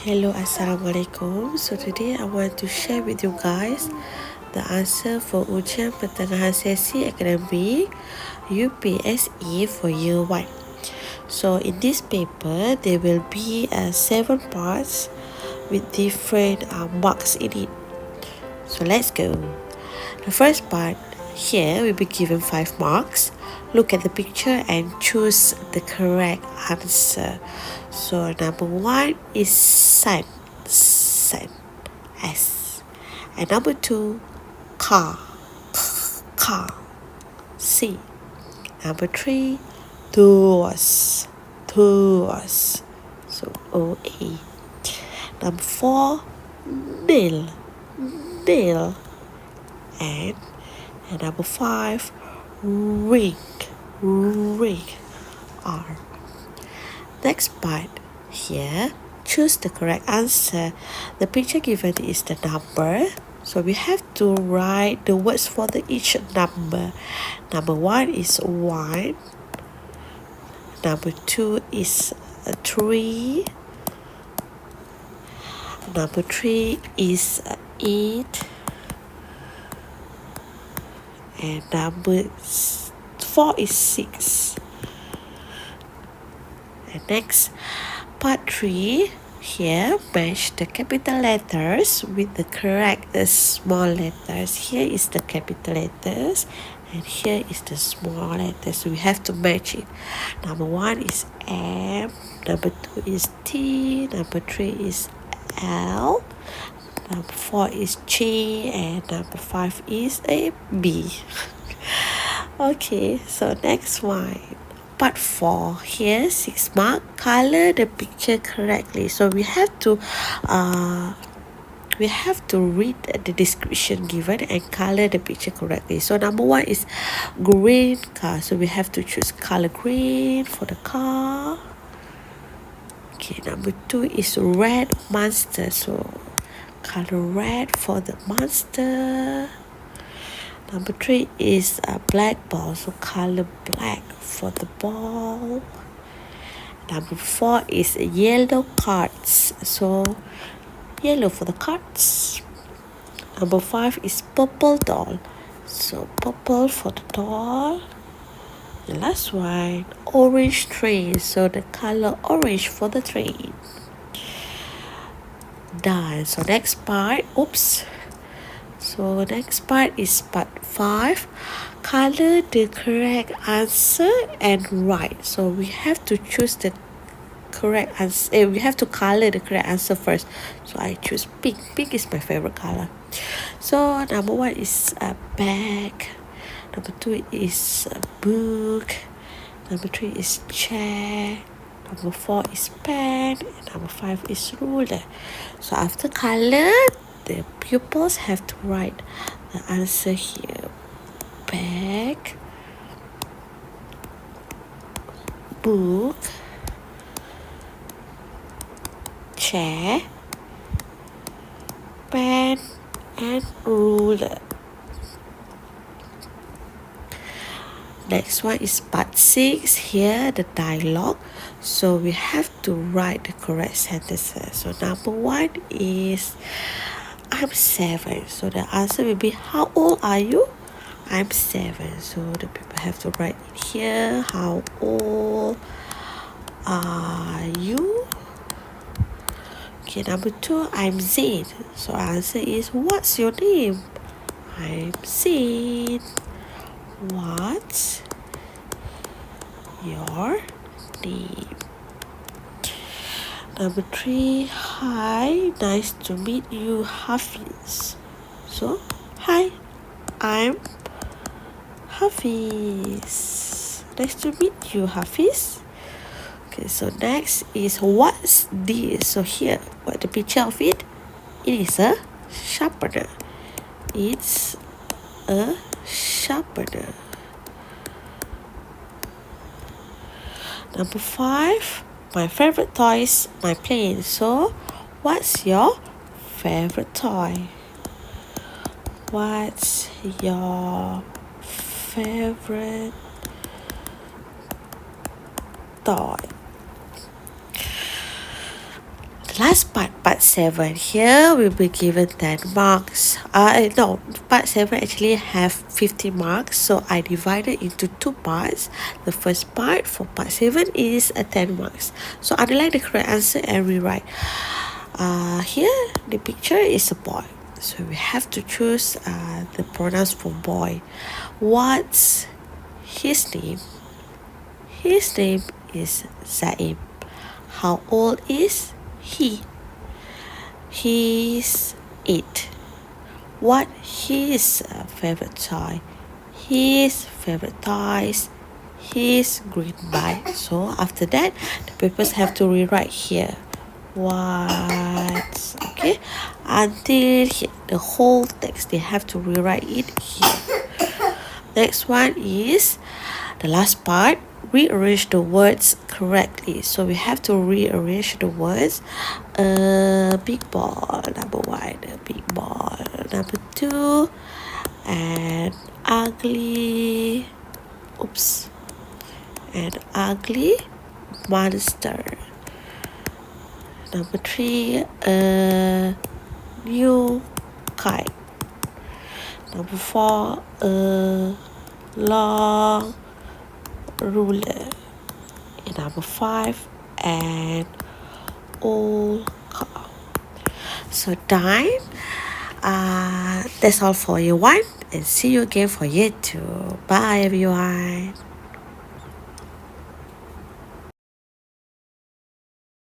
Hello, Assalamualaikum. So today I want to share with you guys the answer for Ujian Pertengahan Sesi Akademik UPSA for Year 1. So in this paper, there will be 7 parts with different marks in it. So let's go. The first part, here will be given 5 marks. Look at the picture and choose the correct answer. So number 1 is sun, S. And number 2, car, C. Number 3, doors, so OA. Number 4, nail, and number 5, ring, R. Next part, here, choose the correct answer. The picture given is the number, so we have to write the words for each number. Number 1 is 1. Number 2 is 3. Number 3 is 8. And number 4 is 6. And next, part 3, here match the capital letters with the correct small letters. Here is the capital letters and here is the small letters. So we have to match it. Number 1 is M, number 2 is T, number 3 is L, number 4 is J, and number 5 is a B. Okay, so next one. Part 4, here 6 mark, color the picture correctly. So we have to read the description given and color the picture correctly. So number 1 is green car, so we have to choose color green for the car. Okay, number 2 is red monster, so color red for the monster. Number 3 is a black ball, so color black for the ball. Number 4 is yellow cards, so yellow for the cards. Number 5 is purple doll, so purple for the doll. The last one, orange train, so the color orange for the train. Done. So next part, So next part is part 5. Color the correct answer and write. So we have to choose the correct answer. We have to color the correct answer first. So I choose pink. Pink is my favorite color. So number 1 is a bag. Number 2 is a book. Number 3 is chair. Number 4 is pen. And number 5 is ruler. So after color, the pupils have to write the answer here. Bag, book, chair, pen, and ruler. Next one is part 6. Here the dialogue. So we have to write the correct sentences. So number 1 is I'm 7. So the answer will be how old are you? I'm 7. So the people have to write it here. How old are you? Okay, number 2, I'm Zain. So answer is what's your name? I'm Zain. What's your name? Number 3, hi, nice to meet you, Hafiz. So, hi, I'm Hafiz. Nice to meet you, Hafiz. Okay, so next is what's this? So here, what the picture of it? It is a sharpener. It's a sharpener. Number 5, my favorite toy is my plane. So, what's your favorite toy? What's your favorite toy? Last part 7. Here we'll be given 10 marks. No, part 7 actually have 50 marks. So I divided into 2 parts. The first part for part 7 is 10 marks. So underline the correct answer and rewrite. Here the picture is a boy. So we have to choose the pronouns for boy. What's his name? His name is Zaim. How old is he? He's 8. What his favorite toy? His favorite toys. His green bike. So after that, the papers have to rewrite here. What? Okay. Until here, the whole text they have to rewrite it here. Next one is the last part. Rearrange the words correctly. So we have to rearrange the words. Big ball, number 1. A big ball, number 2. And ugly. Oops. An ugly monster. Number 3. A new kite. Number 4. A long ruler. And number 5, an old car. So done. That's all for year 1, and see you again for year 2. Bye everyone.